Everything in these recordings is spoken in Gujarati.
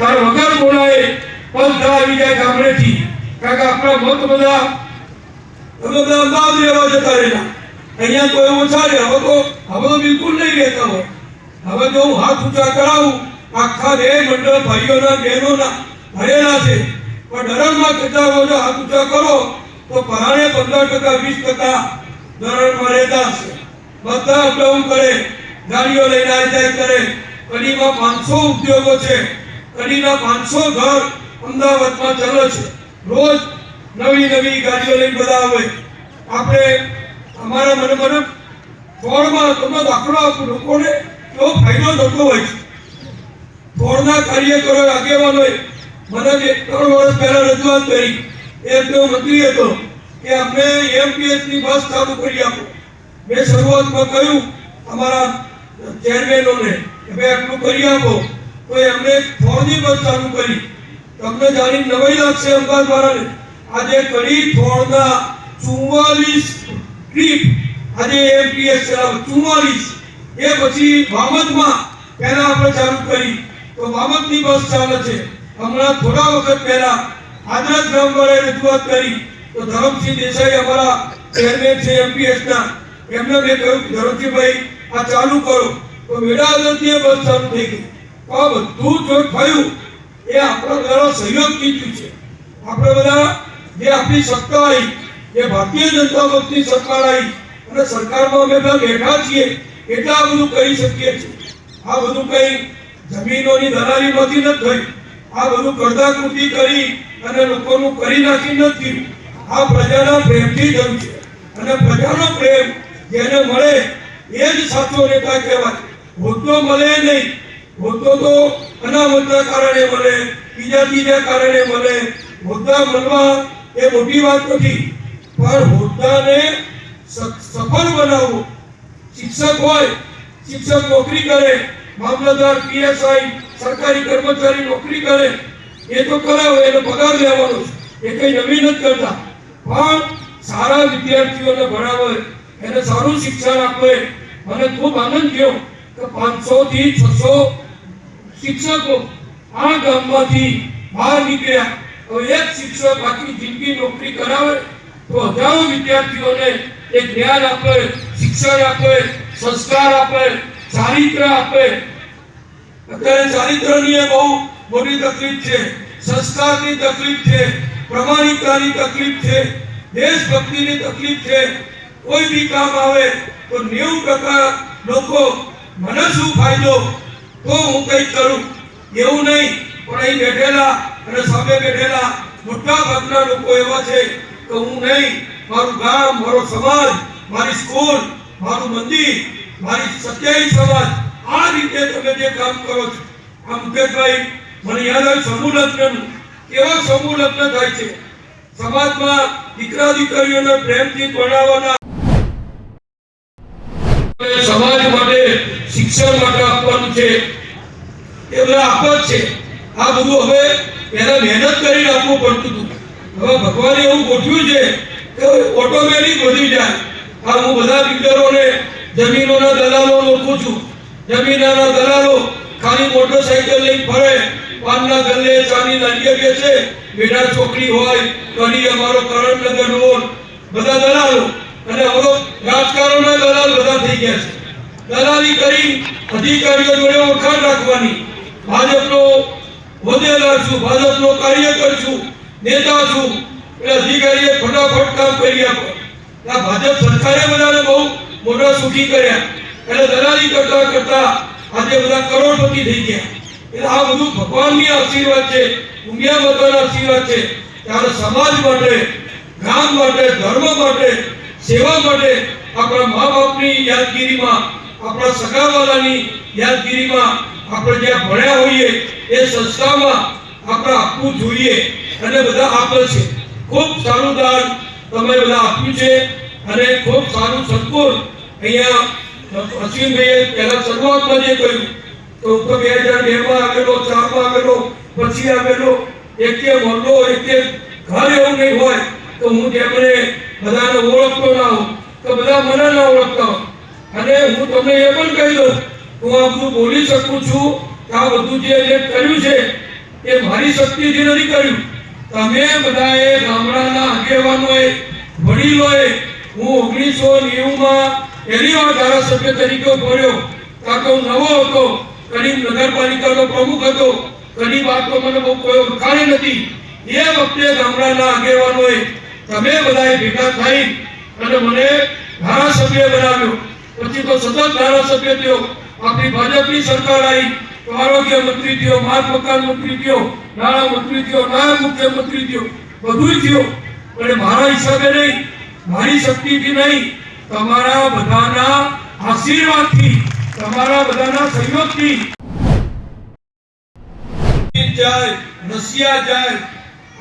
તાર વગર બોલાય બધા આવી જાય ગામડેથી, કારણ કે આપણા મત બધા અમદાવાદ રહેવા જતા રહેલા, અહીંયા કોઈ ઓછા રહે. હવે તો બિલકુલ નહીં રહેતા હોય. હવે જો હું હાથ ઊંચા કરાવું, આખા બે મંડળ ભાઈઓના બહેનોના ભરેલા છે, પણ ધરણમાં કેટલા રોજ હાથ ઊંચા કરો તો પરાણે 15% 20% ધરણમાં રહેતા હશે. બધા અપડાઉન કરે, ગાડીઓ લઈને આવી જાય કરે. કડીમાં 500 ઉદ્યોગો છે, કડીના 500 ઘર અમદાવાદમાં ચાલે છે. રોજ નવી ગાડીઓ લઈને બધા આવે. આપણે અમારા મને ફોડમાં તમને દાખલો આપું, લોકોને કેવો ફાયદો થતો હોય છે. ફોડના કાર્યકરો આગેવાનોએ મને 3 વર્ષ પહેલા રજૂઆત કરી. એક મંત્રી હતો કે આપણે એમપીએસ ની બસ ચાલુ કરી આપો. મેં શરૂઆતમાં કહ્યું અમારા ચેરમેનોને કે ભાઈ આટલું કરી આપો, તો એમને ફોડની બસ ચાલુ કરી. તમને જાણી નવાઈ લાગશે અમદાવાદવાળાને, આજે કડી ફોડના 44 ટ્રીપ આજે એમપીએસ ચલાવે 44. એ પછી બાબતમાં પહેલા આપણે ચાલુ કરી તો બાબતની બસ ચાલે છે. હમણાં થોડા વખત પહેલા આદરાજ ગામવાળાએ રજૂઆત કરી તો ધરમસિંહ દેસાઈ અમારા ચેરમેન છે એમપીએસના, એમને મેં કહ્યું ધરમસિંહભાઈ આ ચાલુ કરો, તો વેડાવદરની બસ ચાલુ થઈ ગઈ. તો આ બધું જો થયું એ આપણા દ્વારા સહયોગથી થયું છે. આપણે બધા જે આપણી સત્તા આવી, જે ભારતીય જનતા પક્ષની સરકાર આવી અને સરકારમાં અમે બધા બેઠા છીએ એટલે આ બધું કરી શકીએ છીએ. આ બધું કઈ જમીનોની દલાલીમાંથી નથી થયું. આ બધું કરદાકૃતિ કરી અને લોકોનું કરી નાખી નથી. આ પ્રજાના પ્રેમથી થયું છે, અને પ્રજાનો પ્રેમ જેને મળે એ જ સાચો નેતા કહેવાય. હોદ્દો મળે નહીં, હોદ્દો તો અનામતના કારણે મળે, બીજા કારણે મળે. હોદ્દા મળવા એ મોટી વાત નથી, પણ હોદ્દાને સફળ બનાવવો. શિક્ષક હોય, શિક્ષક નોકરી કરે, મામલતદાર પીએસઆઈ સરકારી કર્મચારી નોકરી કરે, એ તો કરાવે, એનો પગાર લેવાનો છે, એ કઈ નવી નથી કરતા. પણ સારા વિદ્યાર્થીઓને ભણાવે, એને સારું શિક્ષણ આપે. મને ખૂબ આનંદ થયો કે 500 થી 600 શિક્ષકો આ ગામમાંથી બહાર નીકળ્યા. હવે એક શિક્ષક આખી જિંદગી નોકરી કરાવે તો હજારો વિદ્યાર્થીઓને એક જ્ઞાન આપે, શિક્ષણ આપે, સંસ્કાર આપે, ચારિત્ર આપે. અત્યારે ચારિત્રની બહુ મોટી તકલીફ છે, સંસ્કારની તકલીફ છે, પ્રમાણિકતાની તકલીફ છે, દેશભક્તિની તકલીફ છે. કોઈ બી કામ આવે તો 90% લોકો મને શું ફાયદો તો હું કંઈક કરું એવું નહીં. પણ અહીં બેઠેલા અને સામે બેઠેલા મોટા ભાગના લોકો એવા છે કે હું નહીં, મારું ગામ, મારો સમાજ, મારી સ્કૂલ, મારું મંદિર, મારી 27 સમાજ, આ રીતે તમે જે કામ કરો છો. આ મુકેશભાઈ મને યાદ આવે સમૂહ લગ્નનું, કેવા સમૂહ લગ્ન થાય છે સમાજમાં. દીકરા દીકરીઓને પ્રેમથી ભણાવવાના, સમાજ માટે શિક્ષણ માટે આપવાનું છે, એ બધા આપે છે. આ બધું હવે પહેલા મહેનત કરીને આપવું પડતું હતું. હવે ભગવાને એવું ગોઠવ્યું છે કે ઓટોમેટિક વધી જાય. આ હું બધા બિલ્ડરોને જમીનોના દલાલો ઓળખું છું. જમીનના દલાલો ખાલી મોટરસાઇકલ લઈને ફરે, પાનના ગલ્લે ચાની લાડીએ બેસે, બેડા ચોકડી હોય, કડી અમારો કરણનગર રોડ, બધા દલાલો. અને હવે રાજકારણના દલાલ બધા થઈ ગયા છે. દલાલી કરી અધિકારીઓ જોડે ઓળખાણ રાખવાની. ભાજપનો હોદ્દેદાર છું, ભાજપનો કાર્યકર છું, નેતા છું, એટલે અધિકારીએ ફટાફટ કામ કરી આપે. આ ભાજપ સરકારે બધાને બહુ મોટા સુખી કર્યા, એટલે દલાલી કરતા આજે બધા કરોડપતિ થઈ ગયા. એટલે આ બધું ભગવાનની આશીર્વાદ છે, દુનિયા બધાના આશીર્વાદ છે. ત્યારે સમાજ માટે, ગામ માટે, ધર્મ માટે, સેવા માટે આપણા મા બાપની યાદગીરીમાં, આપણા સગાવાલાની યાદગીરીમાં આપણે જ્યાં ભણ્યા હોઈએ એ સંસ્થામાં આપણે આપવું જોઈએ, અને બધા આપે છે. ખૂબ સારું દાન તમે બધા આપ્યું છે, અને ખૂબ સારું સંકુલ અહીંયા અશ્વિનભાઈએ પહેલા શરૂઆતમાં જે કહ્યું તો 2002માં આવેલો, 4માં આવેલો, પછી આવેલો. એક મોહલ્લો, એક ઘર એવું નહીં હોય તો હું જેમને બધાને ઓળખતો ના હોઉં તો બધા મને ના ઓળખતા હોય. અને હું તમને એ પણ કહી દઉં, હું આ બધું બોલી શકું છું કે આ બધું જે કર્યું છે એ મારી શક્તિથી નથી કર્યું. તમે બધાએ ગામડાના આગેવાનોએ વડીલોએ હું 1990માં પહેલી વાર ધારાસભ્ય તરીકે ભર્યો. કાં તો નવો હતો, કડી નગરપાલિકાનો પ્રમુખ હતો, કડી વાત તો મને બહુ કોઈ ઓળખાણી નથી. એ વખતે ગામડાના આગેવાનોએ તમે બધાએ ભેગા થઈ અને મને ધારાસભ્ય બનાવ્યો. પછી તો સતત ધારાસભ્ય થયો. આપણી ભાજપની સરકાર આવી તો આરોગ્ય મંત્રી થયો, માર્ગ મકાન મંત્રી થયો, નાણાં મંત્રી થયો, નાયબ મુખ્યમંત્રી થયો, બધું થયો. પણ મારા હિસાબે નહીં, મારી શક્તિથી નહીં, તમારા બધાના આશીર્વાદથી, તમારા બધાના સહયોગથી જાય રશિયા જાય.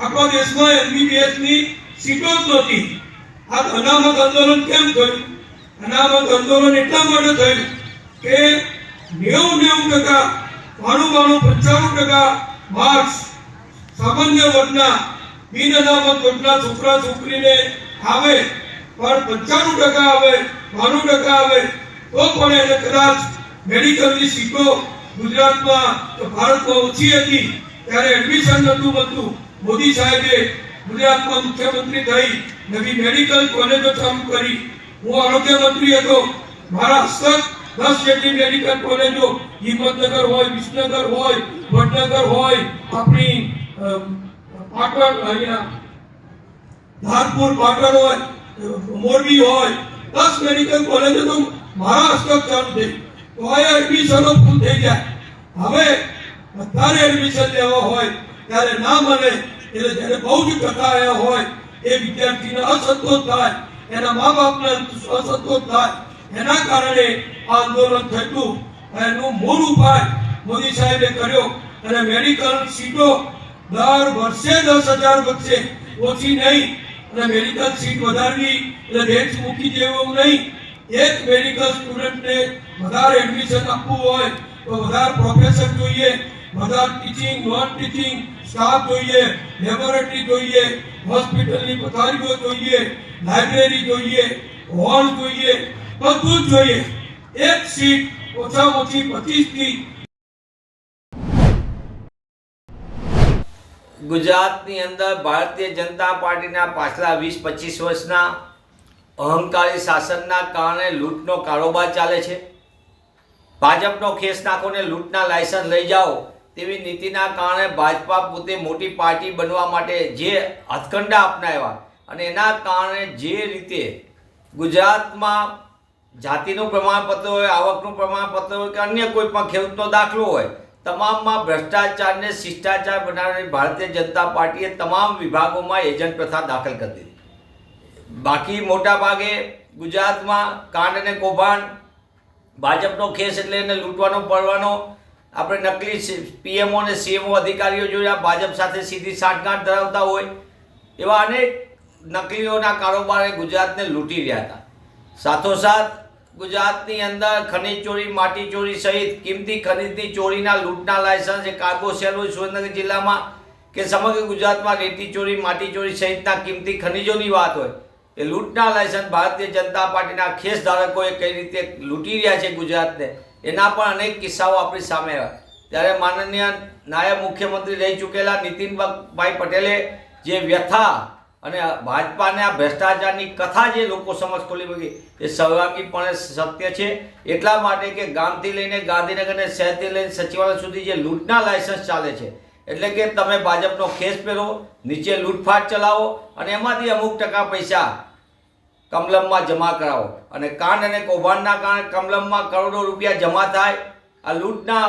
આખા દેશમાં MBBS ની સીટો જ નહોતી. આ અનામત આંદોલન કેમ થયું? અનામત આંદોલન એટલા માટે થયું કે 90-90%, 95-95% માર્ક્સ સામાન્ય વર્ગના બિન અનામત વર્ગના છોકરા છોકરીને આવે, પણ 95% આવે, 92% આવે તો પણ એને કદાચ મેડિકલની સીટો ગુજરાતમાં તો ભારતમાં ઓછી હતી ત્યારે એડમિશન નહોતું મળતું. મોદી સાહેબે ગુજરાતમાં મુખ્યમંત્રી થઈ નવી મેડિકલ કોલેજો ચાલુ કરી. હું આરોગ્ય મંત્રી હતો, મારા હસ્તક 10 જેટલી મેડિકલ કોલેજો હિંમતનગર હોય, વિસનગર હોય, વડનગર હોય, આપણી પાટણ અહીંયા ધારપુર પાટણ હોય, મોરબી હોય, 10 મેડિકલ કોલેજો તો મારા હસ્તક ચાલુ થઈ. તો આ એડમિશનો ફૂલ થઈ જાય. હવે બધાને એડમિશન લેવા હોય ત્યારે ના મળે એટલે જ્યારે બહુ જ ટકા આવ્યા હોય એ વિદ્યાર્થીને અસંતોષ થાય, એના મા બાપને અસંતોષ થાય. એના કારણે આ આંદોલન થયું. એનું મૂળ ઉપાય મોદી સાહેબે કર્યો અને મેડિકલ સીટો દર વર્ષે 10,000 વધશે, ઓછી નહીં. અને મેડિકલ સીટ વધારવી એટલે દેશ મૂકી દેવું નહીં. એક મેડિકલ સ્ટુડન્ટને વધારે એડમિશન આપવું હોય તો વધારે પ્રોફેસર જોઈએ, વધારે ટીચિંગ નોન ટીચિંગ સ્ટાફ જોઈએ, લેબોરેટરી જોઈએ, હોસ્પિટલની પથારીઓ જોઈએ, લાઇબ્રેરી જોઈએ, હોલ જોઈએ, બધું જ જોઈએ. એક સીટ ઓછામાં ઓછી 25 થી. ગુજરાતની અંદર ભારતીય જનતા પાર્ટીના પાછલા 20-25 વર્ષના અહંકારી શાસનના કારણે લૂંટનો કારોબાર ચાલે છે. ભાજપનો ખેસ નાખો ને લૂંટના લાયસન્સ લઈ જાઓ તેવી નીતિના કારણે ભાજપા પોતે મોટી પાર્ટી બનવા માટે જે હથકંડા અપનાવ્યા અને એના કારણે જે રીતે ગુજરાતમાં જાતિનું પ્રમાણપત્ર હોય, આવકનું પ્રમાણપત્ર હોય કે અન્ય કોઈ પણ ખેડૂતનો દાખલો હોય, તમામમાં ભ્રષ્ટાચારને શિષ્ટાચાર બનાવવાની ભારતીય જનતા પાર્ટીએ તમામ વિભાગોમાં એજન્ટ પ્રથા દાખલ કરી દીધી. બાકી મોટા ભાગે ગુજરાતમાં કાંડ અને કૌભાંડ, ભાજપનો ખેસ એટલે એને લૂંટવાનો પડવાનો. આપણે નકલી PMO અને CMO અધિકારીઓ જોયા ભાજપ સાથે સીધી સાંઠગાંઠ ધરાવતા હોય એવા અનેક નકલીઓના કારોબારે ગુજરાતને લૂંટી રહ્યા હતા. સાથોસાથ ગુજરાતની અંદર ખનીજ ચોરી, માટી ચોરી સહિત કિંમતી ખનીજની ચોરીના લૂંટના લાયસન્સ એ કાર્ગો શેર હોય સુરેન્દ્રનગર જિલ્લામાં કે સમગ્ર ગુજરાતમાં રેતી ચોરી, માટી ચોરી સહિતના કિંમતી ખનીજોની વાત હોય એ લૂંટના લાયસન્સ ભારતીય જનતા પાર્ટીના ખેસ ધારકોએ કઈ રીતે લૂંટી રહ્યા છે ગુજરાતને, એના પણ અનેક કિસ્સાઓ આપણી સામે આવ્યા. ત્યારે માનનીય નાયબ મુખ્યમંત્રી રહી ચૂકેલા નીતિનભાઈ પટેલે જે વ્યથા અને ભાજપાના ભ્રષ્ટાચારની કથા જે લોકો સમક્ષ ખોલી મૂકી એ સર્વાંગીપણે સત્ય છે. એટલા માટે કે ગામથી લઈને ગાંધીનગર અને શહેરથી લઈને સચિવાલય સુધી જે લૂંટના લાયસન્સ ચાલે છે એટલે કે તમે ભાજપનો ખેસ પહેરો, નીચે લૂંટફાટ ચલાવો અને એમાંથી અમુક ટકા પૈસા કમલમમાં જમા કરાવો અને કાંડ અને કૌભાંડના કારણે કમલમમાં કરોડો રૂપિયા જમા થાય. આ લૂંટના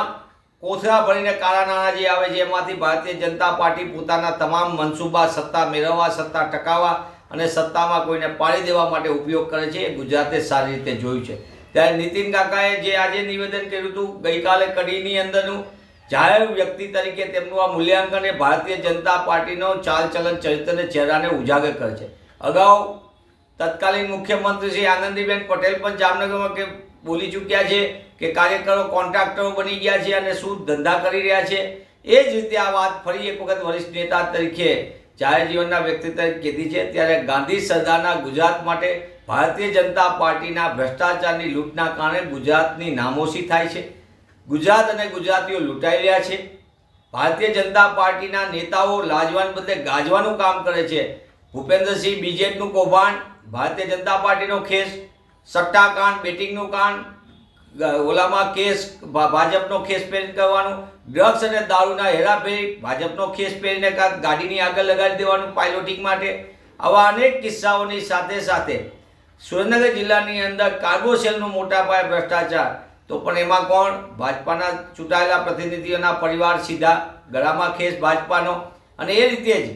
કોથળા ભરીને કાળા નાણાં જે આવે છે એમાંથી ભારતીય જનતા પાર્ટી પોતાના તમામ મનસૂબા સત્તા મેળવવા, સત્તા ટકાવવા અને સત્તામાં કોઈને પાડી દેવા માટે ઉપયોગ કરે છે. એ ગુજરાતે સારી રીતે જોયું છે. ત્યારે નીતિન કાકાએ જે આજે નિવેદન કર્યું હતું ગઈકાલે કડીની અંદરનું, જાહેર વ્યક્તિ તરીકે તેમનું આ મૂલ્યાંકન એ ભારતીય જનતા પાર્ટીનો ચાલચલન, ચરિત્ર, ચહેરાને ઉજાગર કરે છે. અગાઉ તત્કાલીન મુખ્યમંત્રી શ્રી આનંદીબેન પટેલ પણ જામનગરમાં કે બોલી ચૂક્યા છે કે કાર્યકરો કોન્ટ્રાક્ટરો બની ગયા છે અને શું ધંધા કરી રહ્યા છે. એ જ રીતે આ વાત ફરી એક વખત વરિષ્ઠ નેતા તરીકે જાહેર જીવનના વ્યક્તિ તરીકે કીધી છે. ત્યારે ગાંધી સરદારના ગુજરાત માટે ભારતીય જનતા પાર્ટીના ભ્રષ્ટાચારની લૂંટના કારણે ગુજરાતની નામોશી થાય છે. ગુજરાત અને ગુજરાતીઓ લૂંટાઈ રહ્યા છે. ભારતીય જનતા પાર્ટીના નેતાઓ લાજવાન બદલે ગાજવાનું કામ કરે છે. ભૂપેન્દ્રસિંહ બીજેપીનું કૌભાંડ, ભારતીય જનતા પાર્ટીનો ખેસ, સટ્ટાકાંડ, બેટિંગનું કાંડ, ઓલામાં કેસ ભાજપનો ખેસ પહેરીને કરવાનું, ડ્રગ્સ અને દારૂના હેરાફેરી ભાજપનો ખેસ પહેરીને ગાડીની આગળ લગાડી દેવાનું પાયલોટિંગ માટે. આવા અનેક કિસ્સાઓની સાથે સાથે સુરેન્દ્રનગર જિલ્લાની અંદર કાર્ગો સેલનો મોટા પાયે ભ્રષ્ટાચાર. તો પણ એમાં કોણ? ભાજપાના ચૂંટાયેલા પ્રતિનિધિઓના પરિવાર સીધા ગળામાં ખેસ ભાજપાનો. અને એ રીતે જ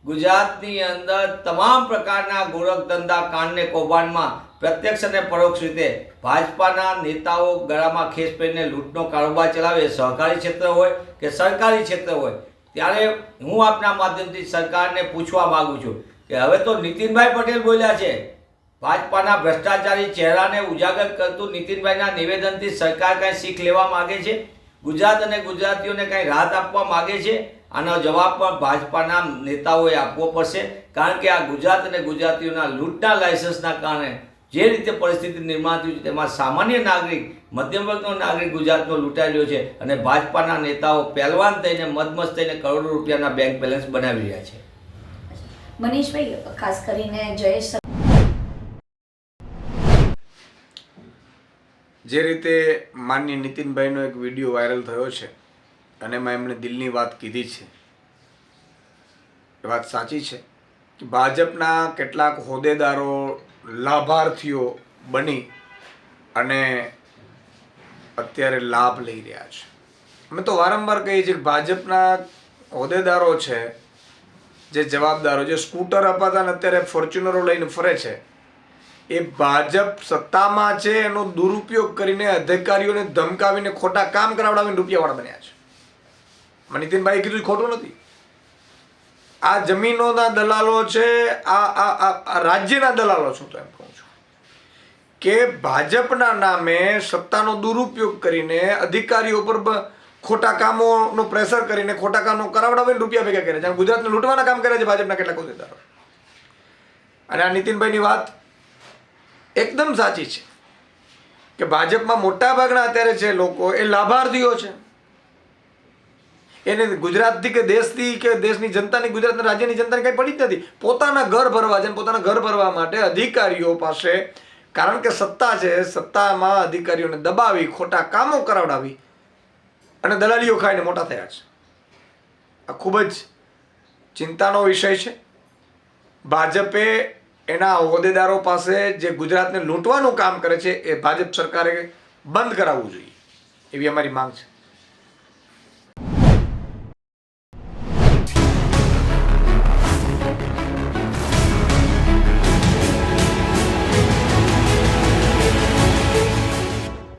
ગુજરાતની અંદર તમામ પ્રકારના ગોરખ ધંધા કાંડને કૌભાંડમાં પ્રત્યક્ષ અને પરોક્ષ રીતે ભાજપાના નેતાઓ ગળામાં ખેસ પહેરીને લૂંટનો કારોબાર ચલાવે, સહકારી ક્ષેત્ર હોય કે સરકારી ક્ષેત્ર હોય. ત્યારે હું આપના માધ્યમથી સરકારને પૂછવા માગું છું કે હવે તો નીતિનભાઈ પટેલ બોલ્યા છે, ભાજપાના ભ્રષ્ટાચારી ચહેરાને ઉજાગર કરતું નીતિનભાઈના નિવેદનથી સરકાર કાંઈ શીખ લેવા માગે છે? ગુજરાત અને ગુજરાતીઓને કાંઈ રાહત આપવા માગે છે? આનો જવાબ પણ ભાજપાના નેતાઓએ આપવો પડશે. કારણ કે આ ગુજરાત અને ગુજરાતીઓના લૂંટના લાયસન્સના કારણે જે રીતે પરિસ્થિતિ નિર્માણ થયું છે તેમાં સામાન્ય નાગરિક, મધ્યમ વર્ગનો નાગરિક ગુજરાતનો લૂંટાઈ રહ્યો છે અને ભાજપાના નેતાઓ પહેલવાન થઈને મદમસ્ત થઈને કરોડો રૂપિયાના બેંક બેલેન્સ બનાવી રહ્યા છે. મનીષભાઈ, ખાસ કરીને જયેશ જે રીતે માનનીય નીતિનભાઈનો એક વિડીયો વાયરલ થયો છે અને એમાં એમણે દિલની વાત કીધી છે, એ વાત સાચી છે કે ભાજપના કેટલાક હોદ્દેદારો લાભાર્થીઓ બની અને અત્યારે લાભ લઈ રહ્યા છે. અમે તો વારંવાર કહીએ છીએ કે ભાજપના હોદ્દેદારો છે, જે જવાબદારો, જે સ્કૂટર અપાતા ને અત્યારે ફોર્ચ્યુનરો લઈને ફરે છે, એ ભાજપ સત્તામાં છે એનો દુરુપયોગ કરીને અધિકારીઓને ધમકાવીને ખોટા કામ કરાવડાવીને રૂપિયાવાળા બન્યા છે. નીતિનભાઈએ કીધું ખોટું નથી. આ જમીનોના દલાલો છે, આ રાજ્યના દલાલો છું. તો એમ કહું છું કે ભાજપના નામે સત્તાનો દુરુપયોગ કરીને અધિકારીઓ પર ખોટા કામોનો પ્રેશર કરીને ખોટા કામો કરાવડાવીને રૂપિયા ભેગા કરે છે. ગુજરાતને લૂંટવાના કામ કરે છે ભાજપના કેટલાક હોદ્દેદારો. અને આ નીતિનભાઈની વાત એકદમ સાચી છે કે ભાજપમાં મોટા ભાગના અત્યારે છે લોકો એ લાભાર્થીઓ છે. એને ગુજરાતથી કે દેશથી કે દેશની જનતાની, ગુજરાતના રાજ્યની જનતાની કંઈ પડી જ નથી. પોતાના ઘર ભરવા છે, પોતાના ઘર ભરવા માટે અધિકારીઓ પાસે, કારણ કે સત્તા છે, સત્તામાં અધિકારીઓને દબાવી ખોટા કામો કરાવડાવી અને દલાલીઓ ખાઈને મોટા થયા છે. આ ખૂબ જ ચિંતાનો વિષય છે. ભાજપે એના હોદ્દેદારો પાસે જે ગુજરાતને લૂંટવાનું કામ કરે છે એ ભાજપ સરકારે બંધ કરાવવું જોઈએ, એવી અમારી માંગ છે.